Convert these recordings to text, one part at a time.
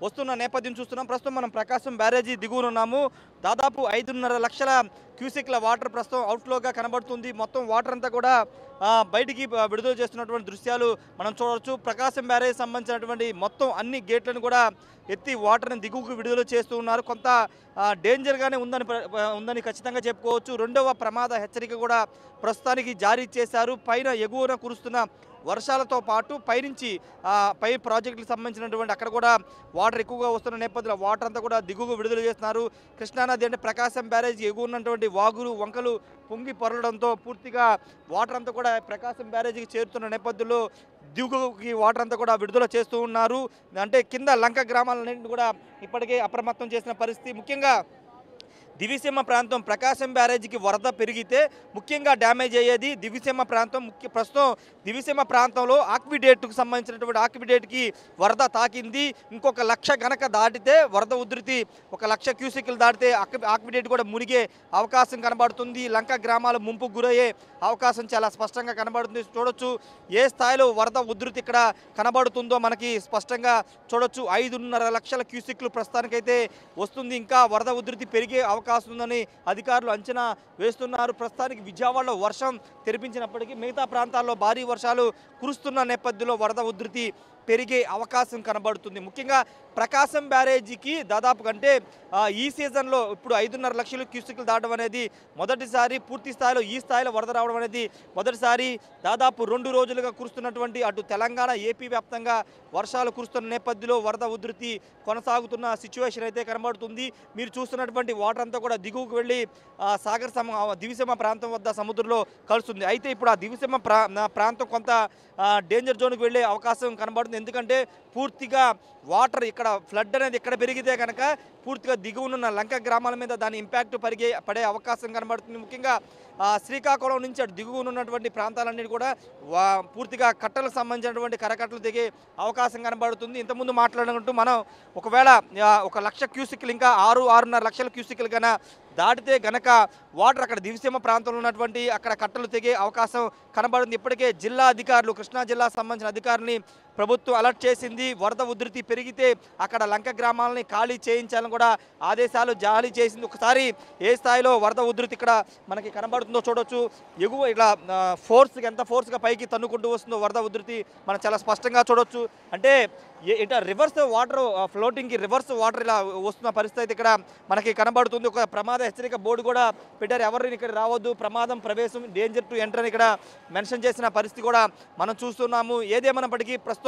వస్తున్న నేపథ్యం చూస్తున్నాం. ప్రస్తుతం మనం ప్రకాశం బ్యారేజీ దిగువన ఉన్నాము. దాదాపు 5.5 లక్షల క్యూసెక్ల వాటర్ ప్రస్తుతం అవుట్ఫ్లోగా కనబడుతుంది. మొత్తం వాటర్ అంతా కూడా బయటికి విడుదల చేస్తున్నటువంటి దృశ్యాలు మనం చూడవచ్చు. ప్రకాశం బ్యారేజ్ సంబంధించినటువంటి మొత్తం అన్ని గేట్లను కూడా ఎత్తి వాటర్ని దిగువకు విడుదల చేస్తూ ఉన్నారు. కొంత డేంజర్గానే ఉందని ఖచ్చితంగా చెప్పుకోవచ్చు. రెండవ ప్రమాద హెచ్చరిక కూడా ప్రస్తుతానికి జారీ చేశారు. పైన ఎగువన కురుస్తున్న వర్షాలతో పాటు పైనుంచి పై ప్రాజెక్టులకు సంబంధించినటువంటి అక్కడ కూడా వాటర్ ఎక్కువగా వస్తున్న నేపథ్యంలో వాటర్ అంతా కూడా దిగువకు విడుదల చేస్తున్నారు. కృష్ణానది అంటే ప్రకాశం బ్యారేజ్ ఎగువ ఉన్నటువంటి వాగులు వంకలు పొంగి పొరలడంతో పూర్తిగా వాటర్ అంతా కూడా ప్రకాశం బ్యారేజీకి చేరుతున్న నేపథ్యంలో దిగువకి వాటర్ అంతా కూడా విడుదల చేస్తూ ఉన్నారు. అంటే కింద లంక గ్రామాలన్నింటినీ కూడా ఇప్పటికే అప్రమత్తం చేసిన పరిస్థితి. ముఖ్యంగా దివిసీమ ప్రాంతం ప్రకాశం బ్యారేజీకి వరద పెరిగితే ముఖ్యంగా డ్యామేజ్ అయ్యేది దివిసీమ ప్రాంతం. ప్రస్తుతం దివిసీమ ప్రాంతంలో ఆక్విడేట్కు సంబంధించినటువంటి ఆక్విడేట్కి వరద తాకింది. ఇంకొక 1,00,000 గనక దాటితే వరద ఉధృతి 1,00,000 క్యూసెక్లు దాటితే ఆక్విడేట్ కూడా మునిగే అవకాశం కనబడుతుంది. లంక గ్రామాలు ముంపుకు గురయ్యే అవకాశం చాలా స్పష్టంగా కనబడుతుంది. చూడొచ్చు ఏ స్థాయిలో వరద ఉధృతి ఇక్కడ కనబడుతుందో మనకి స్పష్టంగా చూడొచ్చు. 5.5 లక్షల క్యూసెక్లు ప్రస్తుతానికైతే వస్తుంది. ఇంకా వరద ఉధృతి పెరిగే అవకాశం ఉందని అధికారులు అంచనా వేస్తున్నారు. ప్రస్తుతానికి విజయవాడలో వర్షం తెరిపించినప్పటికీ మిగతా ప్రాంతాల్లో భారీ వర్షాలు కురుస్తున్న నేపథ్యంలో వరద ఉధృతి పెరిగే అవకాశం కనబడుతుంది. ముఖ్యంగా ప్రకాశం బ్యారేజీకి దాదాపు కంటే ఈ సీజన్లో ఇప్పుడు 5.5 లక్షల క్యూసెక్లు దాటడం అనేది మొదటిసారి. పూర్తి స్థాయిలో ఈ స్థాయిలో వరద రావడం అనేది మొదటిసారి. దాదాపు 2 రోజులుగా కురుస్తున్నటువంటి అటు తెలంగాణ ఏపీ వ్యాప్తంగా వర్షాలు కురుస్తున్న నేపథ్యంలో వరద ఉధృతి కొనసాగుతున్న సిచ్యువేషన్ అయితే కనబడుతుంది. మీరు చూస్తున్నటువంటి వాటర్ అంతా కూడా దిగువకు వెళ్ళి దివిసీమ ప్రాంతం వద్ద సముద్రంలో కలుస్తుంది. అయితే ఇప్పుడు ఆ దివిసీమ ప్రాంతం కొంత డేంజర్ జోన్కి వెళ్ళే అవకాశం కనబడుతుంది. ఎందుకంటే పూర్తిగా వాటర్ ఇక్కడ ఫ్లడ్ అనేది ఎక్కడ పెరిగితే కనుక పూర్తిగా దిగువనున్న లంక గ్రామాల మీద దాని ఇంపాక్ట్ పడే అవకాశం కనబడుతుంది. ముఖ్యంగా శ్రీకాకుళం నుంచి అటు దిగువనున్నటువంటి ప్రాంతాలన్నీ కూడా పూర్తిగా కట్టలకు సంబంధించినటువంటి కరకట్టలు దిగే అవకాశం కనబడుతుంది. ఇంతకుముందు మాట్లాడుకుంటూ మనం ఒకవేళ 1,00,000 క్యూసెక్లు ఇంకా 6.5 లక్షల క్యూసెక్లు కన్నా దాటితే గనక వాటర్ అక్కడ దివిసీమ ప్రాంతంలో ఉన్నటువంటి అక్కడ కట్టలు తెగే అవకాశం కనబడుతుంది. ఇప్పటికే జిల్లా అధికారులు కృష్ణా జిల్లా సంబంధించిన అధికారులని ప్రభుత్వం అలర్ట్ చేసింది. వరద ఉధృతి పెరిగితే అక్కడ లంక గ్రామాలని ఖాళీ చేయించాలని కూడా ఆదేశాలు జారీ చేసింది. ఒకసారి ఏ స్థాయిలో వరద ఉధృతి ఇక్కడ మనకి కనబడుతుందో చూడొచ్చు. ఎగువ ఇలా ఎంత ఫోర్స్గా పైకి తన్నుకుంటూ వస్తుందో వరద ఉధృతి మనం చాలా స్పష్టంగా చూడొచ్చు. అంటే ఇట రివర్స్ వాటర్ ఫ్లోటింగ్కి రివర్స్ వాటర్ ఇలా వస్తున్న పరిస్థితి ఇక్కడ మనకి కనబడుతుంది. ఒక ప్రమాద హెచ్చరిక బోర్డు కూడా పెట్టారు. ఎవరిని ఇక్కడ రావద్దు, ప్రమాదం ప్రవేశం, డేంజర్ టు ఎంటర్ అని ఇక్కడ మెన్షన్ చేసిన పరిస్థితి కూడా మనం చూస్తున్నాము. ఏదేమైనప్పటికీ ప్రస్తుతం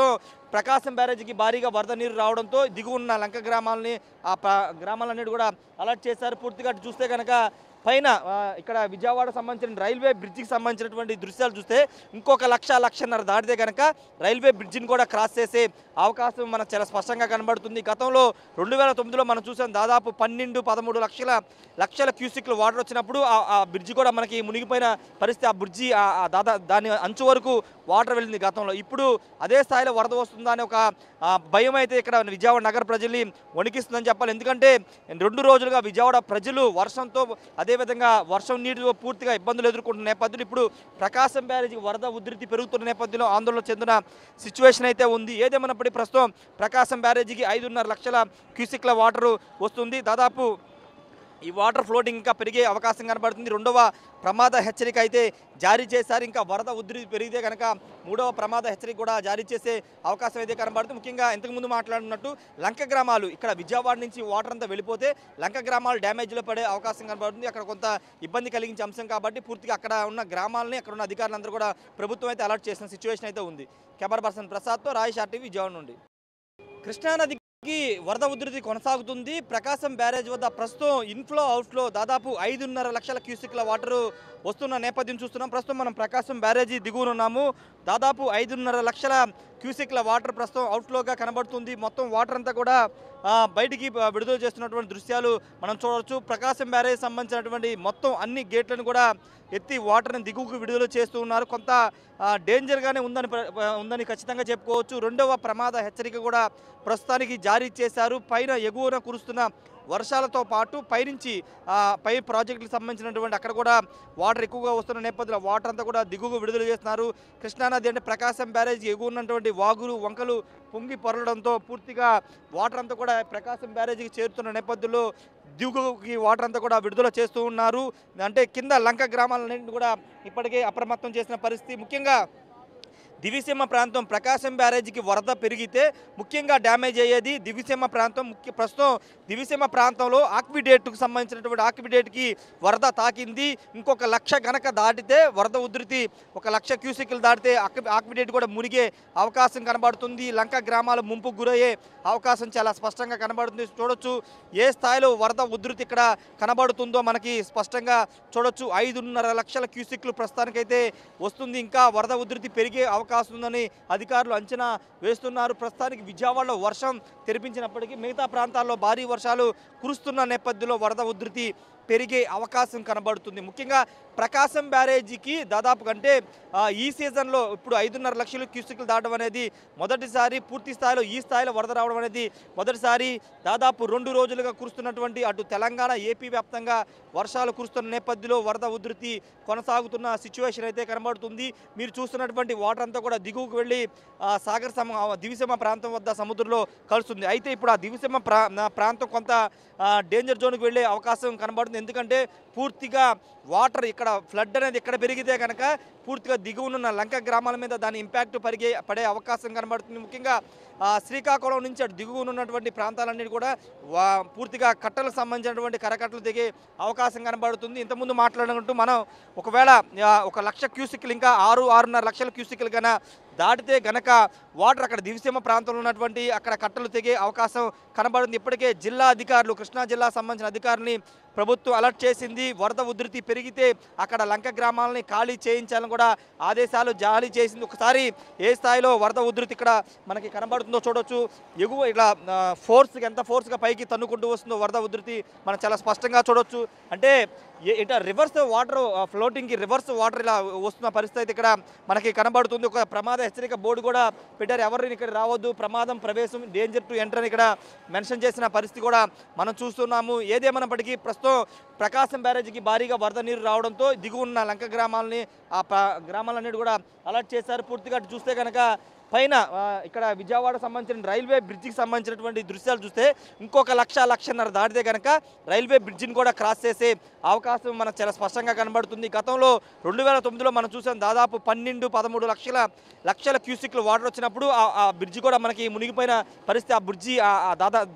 ప్రకాశం బ్యారేజీకి భారీగా వరద నీరు రావడంతో దిగువన్న లంక గ్రామాలని గ్రామాలన్నిటి కూడా అలర్ట్ చేశారు. పూర్తిగా చూస్తే కనుక పైన ఇక్కడ విజయవాడ సంబంధించిన రైల్వే బ్రిడ్జికి సంబంధించినటువంటి దృశ్యాలు చూస్తే ఇంకొక 1,00,000 దాటితే కనుక రైల్వే బ్రిడ్జిని కూడా క్రాస్ చేసే అవకాశం మనకు చాలా స్పష్టంగా కనబడుతుంది. గతంలో 2009లో మనం చూసాం దాదాపు 12-13 లక్షల క్యూసెక్లు వాటర్ వచ్చినప్పుడు ఆ బ్రిడ్జి కూడా మనకి మునిగిపోయిన పరిస్థితి. ఆ బ్రిడ్జి దాని అంచు వరకు వాటర్ వెళ్ళింది గతంలో. ఇప్పుడు అదే స్థాయిలో వరద వస్తుందా అని ఒక భయం అయితే ఇక్కడ విజయవాడ నగర ప్రజల్ని వణికిస్తుందని చెప్పాలి. ఎందుకంటే 2 రోజులుగా విజయవాడ ప్రజలు వర్షంతో అదేవిధంగా వర్షం నీటిలో పూర్తిగా ఇబ్బందులు ఎదుర్కొంటున్న నేపథ్యంలో ఇప్పుడు ప్రకాశం బ్యారేజీకి వరద ఉధృతి పెరుగుతున్న నేపథ్యంలో ఆందోళన చెందిన సిచ్యువేషన్ అయితే ఉంది. ఏదేమైనప్పటికీ ప్రస్తుతం ప్రకాశం బ్యారేజీకి 5.5 లక్షల క్యూసెక్ల వాటర్ వస్తుంది. దాదాపు ఈ వాటర్ ఫ్లోటింగ్ ఇంకా పెరిగే అవకాశం కనబడుతుంది. రెండవ ప్రమాద హెచ్చరిక అయితే జారీ చేశారు. ఇంకా వరద ఉధృతి పెరిగితే కనుక 3వ ప్రమాద హెచ్చరిక కూడా జారీ చేసే అవకాశం అయితే కనబడుతుంది. ముఖ్యంగా ఇంతకుముందు మాట్లాడినట్టు లంక గ్రామాలు ఇక్కడ విజయవాడ నుంచి వాటర్ అంతా వెళ్ళిపోతే లంక గ్రామాలు డ్యామేజ్లో పడే అవకాశం కనబడుతుంది. అక్కడ కొంత ఇబ్బంది కలిగించే అంశం కాబట్టి పూర్తిగా అక్కడ ఉన్న గ్రామాలని అక్కడ ఉన్న అధికారులందరూ కూడా ప్రభుత్వం అయితే అలర్ట్ చేసిన సిచ్యువేషన్ అయితే ఉంది. Camera person ప్రసాద్తో Rayesh RTV Vijayawada నుండి. కృష్ణానది వరద ఉధృతి కొనసాగుతుంది. ప్రకాశం బ్యారేజ్ వద్ద ప్రస్తుతం ఇన్ఫ్లో అవుట్ఫ్లో దాదాపు 5.5 లక్షల క్యూసెక్ల వాటర్ వస్తున్న నేపథ్యం చూస్తున్నాం. ప్రస్తుతం మనం ప్రకాశం బ్యారేజీ దిగువన ఉన్నాము. దాదాపు 5.5 లక్షల క్యూసెక్ల వాటర్ ప్రస్తుతం అవుట్ఫ్లోగా కనబడుతుంది. మొత్తం వాటర్ అంతా కూడా బయటికి విడుదల చేస్తున్నటువంటి దృశ్యాలు మనం చూడవచ్చు. ప్రకాశం బ్యారేజ్ సంబంధించినటువంటి మొత్తం అన్ని గేట్లను కూడా ఎత్తి వాటర్ని దిగువకు విడుదల చేస్తూ ఉన్నారు. కొంత డేంజర్గానే ఉందని ఖచ్చితంగా చెప్పుకోవచ్చు. రెండవ ప్రమాద హెచ్చరిక కూడా ప్రస్తుతానికి జారీ జారీ చేశారు. పైన ఎగువన కురుస్తున్న వర్షాలతో పాటు పైనుంచి పై ప్రాజెక్టులకు సంబంధించినటువంటి అక్కడ కూడా వాటర్ ఎక్కువగా వస్తున్న నేపథ్యంలో వాటర్ అంతా కూడా దిగువకు విడుదల చేస్తున్నారు. కృష్ణానది అంటే ప్రకాశం బ్యారేజ్ ఎగువ ఉన్నటువంటి వాగులు వంకలు పొంగి పొరలడంతో పూర్తిగా వాటర్ అంతా కూడా ప్రకాశం బ్యారేజీకి చేరుతున్న నేపథ్యంలో దిగువకి వాటర్ అంతా కూడా విడుదల చేస్తూ ఉన్నారు. అంటే కింద లంక గ్రామాలన్నింటినీ కూడా ఇప్పటికే అప్రమత్తం చేసిన పరిస్థితి. ముఖ్యంగా దివిసీమ ప్రాంతం ప్రకాశం బ్యారేజీకి వరద పెరిగితే ముఖ్యంగా డ్యామేజ్ అయ్యేది దివిసీమ ప్రాంతం. ప్రస్తుతం దివిసీమ ప్రాంతంలో ఆక్విడేట్కు సంబంధించినటువంటి ఆక్విడేట్కి వరద తాకింది. ఇంకొక 1,00,000 గనక దాటితే వరద ఉధృతి 1,00,000 క్యూసెక్లు దాటితే ఆక్విడేట్ కూడా మునిగే అవకాశం కనబడుతుంది. లంక గ్రామాలు ముంపుకు గురయ్యే అవకాశం చాలా స్పష్టంగా కనబడుతుంది. చూడొచ్చు ఏ స్థాయిలో వరద ఉధృతి ఇక్కడ కనబడుతుందో మనకి స్పష్టంగా చూడొచ్చు. 5.5 లక్షల క్యూసెక్లు ప్రస్తుతానికైతే వస్తుంది. ఇంకా వరద ఉధృతి పెరిగే అవకాశం ఉందని అధికారులు అంచనా వేస్తున్నారు. ప్రస్తుతానికి విజయవాడలో వర్షం తెరిపించినప్పటికీ మిగతా ప్రాంతాల్లో భారీ వర్షాలు కురుస్తున్న నేపథ్యంలో వరద ఉధృతి పెరిగే అవకాశం కనబడుతుంది. ముఖ్యంగా ప్రకాశం బ్యారేజీకి దాదాపు కంటే ఈ సీజన్లో ఇప్పుడు 5.5 లక్షల క్యూసెక్లు దాటడం అనేది మొదటిసారి. పూర్తి స్థాయిలో ఈ స్థాయిలో వరద రావడం అనేది మొదటిసారి. దాదాపు 2 రోజులుగా కురుస్తున్నటువంటి అటు తెలంగాణ ఏపీ వ్యాప్తంగా వర్షాలు కురుస్తున్న నేపథ్యంలో వరద ఉధృతి కొనసాగుతున్న సిచ్యువేషన్ అయితే కనబడుతుంది. మీరు చూస్తున్నటువంటి వాటర్ అంతా కూడా దిగువకు వెళ్ళి దివిసీమ ప్రాంతం వద్ద సముద్రంలో కలుస్తుంది. అయితే ఇప్పుడు ఆ దివిసీమ ప్రాంతం కొంత డేంజర్ జోన్కి వెళ్ళే అవకాశం కనబడుతుంది. ఎందుకంటే పూర్తిగా వాటర్ ఇక్కడ ఫ్లడ్ అనేది ఇక్కడ పెరిగితే కనుక పూర్తిగా దిగువనున్న లంక గ్రామాల మీద దాని ఇంపాక్ట్ పడే అవకాశం కనబడుతుంది. ముఖ్యంగా శ్రీకాకుళం నుంచి అటు దిగువనున్నటువంటి ప్రాంతాలన్నీ కూడా పూర్తిగా కట్టలకు సంబంధించినటువంటి కరకట్టలు దిగే అవకాశం కనబడుతుంది. ఇంతకుముందు మాట్లాడుకుంటూ మనం ఒకవేళ 1,00,000 క్యూసెక్లు ఇంకా 6.5 లక్షల క్యూసెక్లు కన్నా దాటితే గనక వాటర్ అక్కడ దివిసీమ ప్రాంతంలో ఉన్నటువంటి అక్కడ కట్టలు తెగే అవకాశం కనబడుతుంది. ఇప్పటికే జిల్లా అధికారులు కృష్ణా జిల్లా సంబంధించిన అధికారులని ప్రభుత్వం అలర్ట్ చేసింది. వరద ఉధృతి పెరిగితే అక్కడ లంక గ్రామాలని ఖాళీ చేయించాలని కూడా ఆదేశాలు జారీ చేసింది. ఒకసారి ఏ స్థాయిలో వరద ఉధృతి ఇక్కడ మనకి కనబడుతుందో చూడొచ్చు. ఎగువ ఇలా ఎంత ఫోర్స్గా పైకి తన్నుకుంటూ వస్తుందో వరద ఉధృతి మనం చాలా స్పష్టంగా చూడొచ్చు. అంటే ఇట్లా రివర్స్ వాటర్ ఫ్లోటింగ్కి రివర్స్ వాటర్ ఇలా వస్తున్న పరిస్థితి ఇక్కడ మనకి కనబడుతుంది. ఒక ప్రమాద హెచ్చరిక బోర్డు కూడా పెట్టారు. ఎవరిని ఇక్కడ రావద్దు, ప్రమాదం ప్రవేశం, డేంజర్ టు ఎంటర్ అని ఇక్కడ మెన్షన్ చేసిన పరిస్థితి కూడా మనం చూస్తున్నాము. ఏదేమైనప్పటికీ ప్రస్తుతం ప్రకాశం బ్యారేజీకి భారీగా వరద నీరు రావడంతో దిగువన్న లంక గ్రామాలని గ్రామాలన్నిటి కూడా అలర్ట్ చేశారు. పూర్తిగా చూస్తే కనుక పైన ఇక్కడ విజయవాడ సంబంధించిన రైల్వే బ్రిడ్జికి సంబంధించినటువంటి దృశ్యాలు చూస్తే ఇంకొక 1,00,000 దాటితే కనుక రైల్వే బ్రిడ్జిని కూడా క్రాస్ చేసే అవకాశం మనకు చాలా స్పష్టంగా కనబడుతుంది. గతంలో 2009లో మనం చూసాం దాదాపు 12-13 లక్షల క్యూసెక్లు వాటర్ వచ్చినప్పుడు ఆ బ్రిడ్జి కూడా మనకి మునిగిపోయిన పరిస్థితి. ఆ బ్రిడ్జి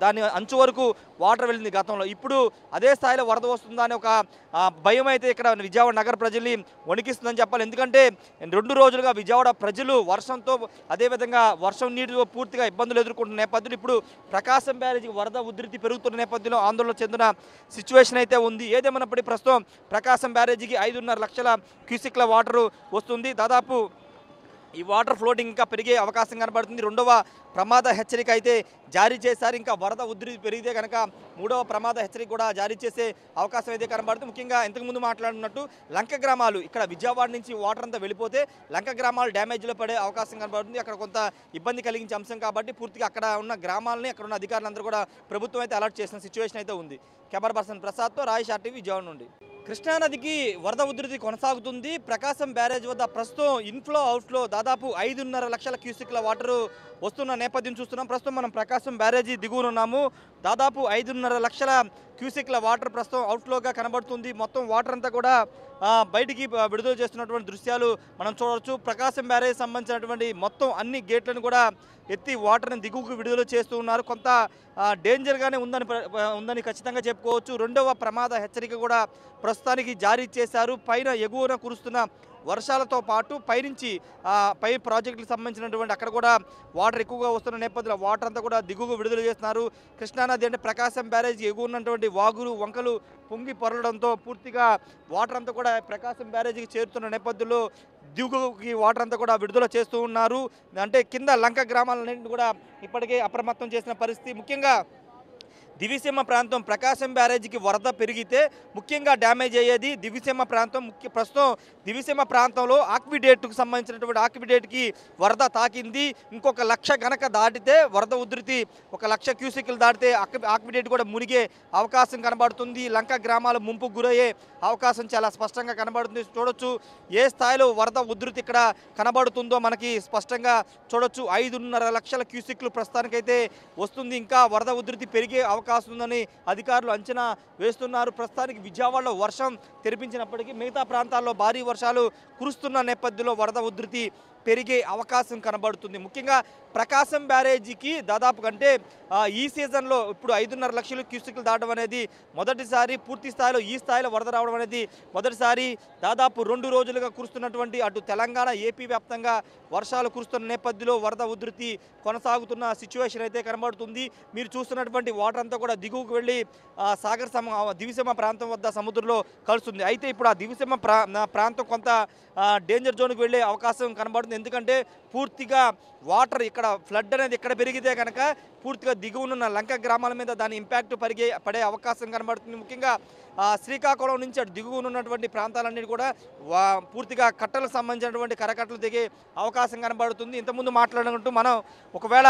దాని అంచు వరకు వాటర్ వెళ్ళింది గతంలో. ఇప్పుడు అదే స్థాయిలో వరద వస్తుందా అని ఒక భయం అయితే ఇక్కడ విజయవాడ నగర ప్రజల్ని వణికిస్తుందని చెప్పాలి. ఎందుకంటే 2 రోజులుగా విజయవాడ ప్రజలు వర్షంతో అదేవిధంగా వర్షం నీటితో పూర్తిగా ఇబ్బందులు ఎదుర్కొంటున్న నేపథ్యంలో ఇప్పుడు ప్రకాశం బ్యారేజీకి వరద ఉధృతి పెరుగుతున్న నేపథ్యంలో ఆందోళన చెందిన సిచ్యువేషన్ అయితే ఉంది. ఏదేమన్నప్పటికీ ప్రస్తుతం ప్రకాశం బ్యారేజీకి 5.5 లక్షల క్యూసెక్ల వాటర్ వస్తుంది. దాదాపు ఈ వాటర్ ఫ్లోటింగ్ ఇంకా పెరిగే అవకాశం కనబడుతుంది. 2వ ప్రమాద హెచ్చరిక అయితే జారీ చేశారు. ఇంకా వరద ఉధృతి పెరిగితే కనుక 3వ ప్రమాద హెచ్చరిక కూడా జారీ చేసే అవకాశం అయితే కనబడుతుంది. ముఖ్యంగా ఇంతకుముందు మాట్లాడినట్టు లంక గ్రామాలు ఇక్కడ విజయవాడ నుంచి వాటర్ అంతా వెళ్ళిపోతే లంక గ్రామాలు డ్యామేజ్లో పడే అవకాశం కనబడుతుంది. అక్కడ కొంత ఇబ్బంది కలిగించే అంశం కాబట్టి పూర్తిగా అక్కడ ఉన్న గ్రామాలని అక్కడ ఉన్న అధికారులందరూ కూడా ప్రభుత్వం అయితే అలర్ట్ చేసిన సిచ్యువేషన్ అయితే ఉంది. Camera person ప్రసాద్తో Rayesh RTV Vijayawada నుండి. కృష్ణానదికి వరద ఉధృతి కొనసాగుతుంది. ప్రకాశం బ్యారేజ్ వద్ద ప్రస్తుతం ఇన్ఫ్లో అవుట్ఫ్లో దాదాపు 5.5 లక్షల క్యూసెక్ల వాటర్ వస్తున్న నేపథ్యం చూస్తున్నాం. ప్రస్తుతం మనం ప్రకాశం బ్యారేజీ దిగువన ఉన్నాము. దాదాపు 5.5 లక్షల క్యూసెక్ల వాటర్ ప్రస్తుతం అవుట్ఫ్లోగా కనబడుతుంది. మొత్తం వాటర్ అంతా కూడా బయటికి విడుదల చేస్తున్నటువంటి దృశ్యాలు మనం చూడవచ్చు. ప్రకాశం బ్యారేజ్ సంబంధించినటువంటి మొత్తం అన్ని గేట్లను కూడా ఎత్తి వాటర్ని దిగువకు విడుదల చేస్తూ ఉన్నారు. కొంత డేంజర్గానే ఉందని ఖచ్చితంగా చెప్పుకోవచ్చు. 2వ ప్రమాద హెచ్చరిక కూడా ప్రస్తుతానికి జారీ చేశారు. పైన ఎగువన కురుస్తున్న వర్షాలతో పాటు పైనుంచి పై ప్రాజెక్టులకు సంబంధించినటువంటి అక్కడ కూడా వాటర్ ఎక్కువగా వస్తున్న నేపథ్యంలో వాటర్ అంతా కూడా దిగువకు విడుదల చేస్తున్నారు. కృష్ణానది అంటే ప్రకాశం బ్యారేజ్ ఎగువ ఉన్నటువంటి వాగులు వంకలు పొంగి పొరలడంతో పూర్తిగా వాటర్ అంతా కూడా ప్రకాశం బ్యారేజీకి చేరుతున్న నేపథ్యంలో దిగువకి వాటర్ అంతా కూడా విడుదల చేస్తూ ఉన్నారు. అంటే కింద లంక గ్రామాలన్నింటినీ కూడా ఇప్పటికే అప్రమత్తం చేసిన పరిస్థితి. ముఖ్యంగా దివిసీమ ప్రాంతం ప్రకాశం బ్యారేజీకి వరద పెరిగితే ముఖ్యంగా డ్యామేజ్ అయ్యేది దివిసీమ ప్రాంతం. ప్రస్తుతం దివిసీమ ప్రాంతంలో ఆక్విడేట్కు సంబంధించినటువంటి ఆక్విడేట్కి వరద తాకింది. ఇంకొక 1,00,000 గనక దాటితే వరద ఉధృతి 1,00,000 క్యూసెక్లు దాటితే ఆక్విడేట్ కూడా మునిగే అవకాశం కనబడుతుంది. లంక గ్రామాలు ముంపుకు గురయ్యే అవకాశం చాలా స్పష్టంగా కనబడుతుంది. చూడొచ్చు ఏ స్థాయిలో వరద ఉధృతి ఇక్కడ కనబడుతుందో మనకి స్పష్టంగా చూడొచ్చు. 5.5 లక్షల క్యూసెక్లు ప్రస్తుతానికైతే వస్తుంది. ఇంకా వరద ఉధృతి పెరిగే అవకాశం ఉందని అధికారులు అంచనా వేస్తున్నారు. ప్రస్తుతానికి విజయవాడలో వర్షం తెరిపించినప్పటికీ మిగతా ప్రాంతాల్లో భారీ వర్షాలు కురుస్తున్న నేపథ్యంలో వరద ఉధృతి పెరిగే అవకాశం కనబడుతుంది. ముఖ్యంగా ప్రకాశం బ్యారేజీకి దాదాపు కంటే ఈ సీజన్లో ఇప్పుడు 5.5 లక్షల క్యూసెక్లు దాటడం అనేది మొదటిసారి. పూర్తి స్థాయిలో ఈ స్థాయిలో వరద రావడం అనేది మొదటిసారి. దాదాపు 2 రోజులుగా కురుస్తున్నటువంటి అటు తెలంగాణ ఏపీ వ్యాప్తంగా వర్షాలు కురుస్తున్న నేపథ్యంలో వరద ఉధృతి కొనసాగుతున్న సిచ్యువేషన్ అయితే కనబడుతుంది. మీరు చూస్తున్నటువంటి వాటర్ అంతా కూడా దిగువకు వెళ్ళి దివిసీమ ప్రాంతం వద్ద సముద్రంలో కలుస్తుంది. అయితే ఇప్పుడు ఆ దివిసీమ ప్రాంతం కొంత డేంజర్ జోన్కి వెళ్ళే అవకాశం కనబడుతుంది. ఎందుకంటే పూర్తిగా వాటర్ ఇక్కడ ఫ్లడ్ అనేది ఇక్కడ పెరిగితే కనుక పూర్తిగా దిగువనున్న లంక గ్రామాల మీద దాని ఇంపాక్ట్ పడే అవకాశం కనబడుతుంది. ముఖ్యంగా శ్రీకాకుళం నుంచి అటు దిగువనున్నటువంటి ప్రాంతాలన్నీ కూడా పూర్తిగా కట్టలకు సంబంధించినటువంటి కరకట్టలు దిగే అవకాశం కనబడుతుంది. ఇంతకుముందు మాట్లాడుకుంటూ మనం ఒకవేళ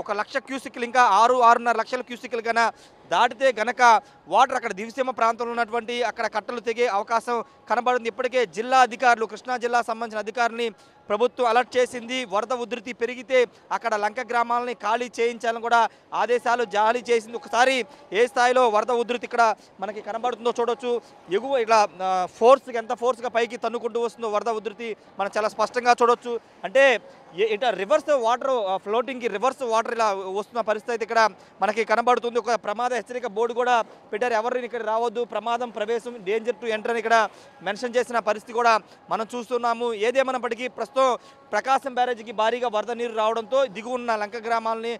1,00,000 క్యూసెక్లు ఇంకా 6.5 లక్షల క్యూసెక్లు కన్నా దాటితే గనక వాటర్ అక్కడ దివిసీమ ప్రాంతంలో ఉన్నటువంటి అక్కడ కట్టలు తెగే అవకాశం కనబడుతుంది. ఇప్పటికే జిల్లా అధికారులు కృష్ణా జిల్లా సంబంధించిన అధికారులని ప్రభుత్వం అలర్ట్ చేసింది. వరద ఉధృతి పెరిగితే అక్కడ లంక గ్రామాలని ఖాళీ చేయించాలని కూడా ఆదేశాలు జారీ చేసింది. ఒకసారి ఏ స్థాయిలో వరద ఉధృతి ఇక్కడ మనకి కనబడుతుందో చూడొచ్చు. ఎగువ ఇలా ఎంత ఫోర్స్గా పైకి తన్నుకుంటూ వస్తుందో వరద ఉధృతి మనం చాలా స్పష్టంగా చూడొచ్చు. అంటే ఇట రివర్స్ వాటర్ ఫ్లోటింగ్కి రివర్స్ వాటర్ ఇలా వస్తున్న పరిస్థితి ఇక్కడ మనకి కనబడుతుంది. ఒక ప్రమాద హెచ్చరిక బోర్డు కూడా పెట్టారు. ఎవరిని ఇక్కడ రావద్దు, ప్రమాదం ప్రవేశం, డేంజర్ టు ఎంటర్ అని ఇక్కడ మెన్షన్ చేసిన పరిస్థితి కూడా మనం చూస్తున్నాము. ఏదేమైనప్పటికీ ప్రస్తుతం ప్రకాశం బ్యారేజీకి భారీగా వరద నీరు రావడంతో దిగువన్న లంక గ్రామాలని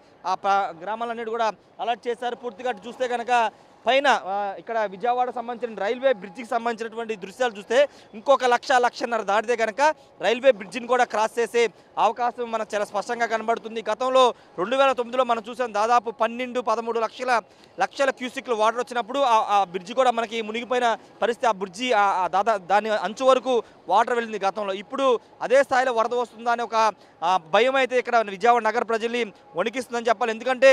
గ్రామాలన్నిటి కూడా అలర్ట్ చేశారు. పూర్తిగా చూస్తే కనుక పైన ఇక్కడ విజయవాడ సంబంధించిన రైల్వే బ్రిడ్జికి సంబంధించినటువంటి దృశ్యాలు చూస్తే ఇంకొక 1,00,000 దాటితే కనుక రైల్వే బ్రిడ్జిని కూడా క్రాస్ చేసే అవకాశం మనకు చాలా స్పష్టంగా కనబడుతుంది. గతంలో 2009లో మనం చూసాం దాదాపు 12-13 లక్షల క్యూసెక్లు వాటర్ వచ్చినప్పుడు ఆ బ్రిడ్జి కూడా మనకి మునిగిపోయిన పరిస్థితి. ఆ బ్రిడ్జి దాని అంచు వరకు వాటర్ వెళ్ళింది గతంలో. ఇప్పుడు అదే స్థాయిలో వరద వస్తుందా అని ఒక భయం అయితే ఇక్కడ విజయవాడ నగర ప్రజల్ని వణికిస్తుందని చెప్పాలి. ఎందుకంటే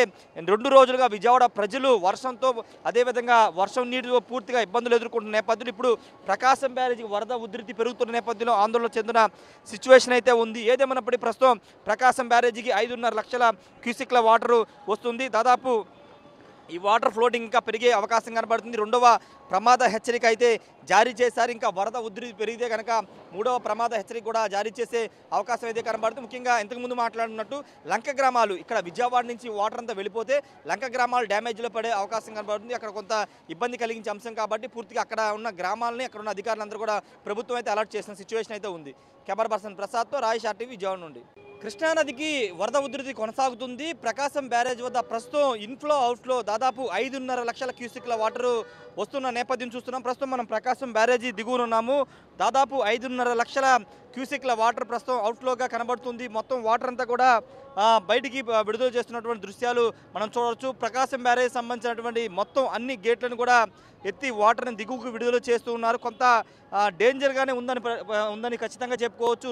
2 రోజులుగా విజయవాడ ప్రజలు వర్షంతో అదేవిధంగా వర్షం నీటితో పూర్తిగా ఇబ్బందులు ఎదుర్కొంటున్న నేపథ్యంలో ఇప్పుడు ప్రకాశం బ్యారేజీకి వరద ఉధృతి పెరుగుతున్న నేపథ్యంలో ఆందోళన చెందిన సిచ్యువేషన్ అయితే ఉంది. ఏదేమన్నప్పటికీ ప్రస్తుతం ప్రకాశం బ్యారేజీకి 5.5 లక్షల క్యూసెక్ల వాటర్ వస్తుంది. దాదాపు ఈ వాటర్ ఫ్లోటింగ్ ఇంకా పెరిగే అవకాశం కనబడుతుంది. 2వ ప్రమాద హెచ్చరిక అయితే జారీ చేశారు. ఇంకా వరద ఉధృతి పెరిగితే కనుక 3వ ప్రమాద హెచ్చరిక కూడా జారీ చేసే అవకాశం అయితే కనబడుతుంది. ముఖ్యంగా ఇంతకుముందు మాట్లాడినట్టు లంక గ్రామాలు ఇక్కడ విజయవాడ నుంచి వాటర్ అంతా వెళ్ళిపోతే లంక గ్రామాలు డ్యామేజ్లో పడే అవకాశం కనబడుతుంది. అక్కడ కొంత ఇబ్బంది కలిగించే అంశం కాబట్టి పూర్తిగా అక్కడ ఉన్న గ్రామాలని అక్కడ ఉన్న అధికారులందరూ కూడా ప్రభుత్వం అయితే అలర్ట్ చేసిన సిచ్యువేషన్ అయితే ఉంది. Camera person ప్రసాద్తో Rayesh RTV Vijayawada నుండి. కృష్ణానదికి వరద ఉధృతి కొనసాగుతుంది. ప్రకాశం బ్యారేజ్ వద్ద ప్రస్తుతం ఇన్ఫ్లో అవుట్ఫ్లో దాదాపు 5.5 లక్షల క్యూసెక్ల వాటర్ వస్తున్న నేపథ్యం చూస్తున్నాం. ప్రస్తుతం మనం ప్రకాశం బ్యారేజీ దిగువన ఉన్నాము. దాదాపు 5.5 లక్షల క్యూసెక్ల వాటర్ ప్రస్తుతం అవుట్ఫ్లోగా కనబడుతుంది. మొత్తం వాటర్ అంతా కూడా బయటికి విడుదల చేస్తున్నటువంటి దృశ్యాలు మనం చూడవచ్చు. ప్రకాశం బ్యారేజ్ సంబంధించినటువంటి మొత్తం అన్ని గేట్లను కూడా ఎత్తి వాటర్ని దిగువకు విడుదల చేస్తూ ఉన్నారు. కొంత డేంజర్గానే ఉందని ఖచ్చితంగా చెప్పుకోవచ్చు.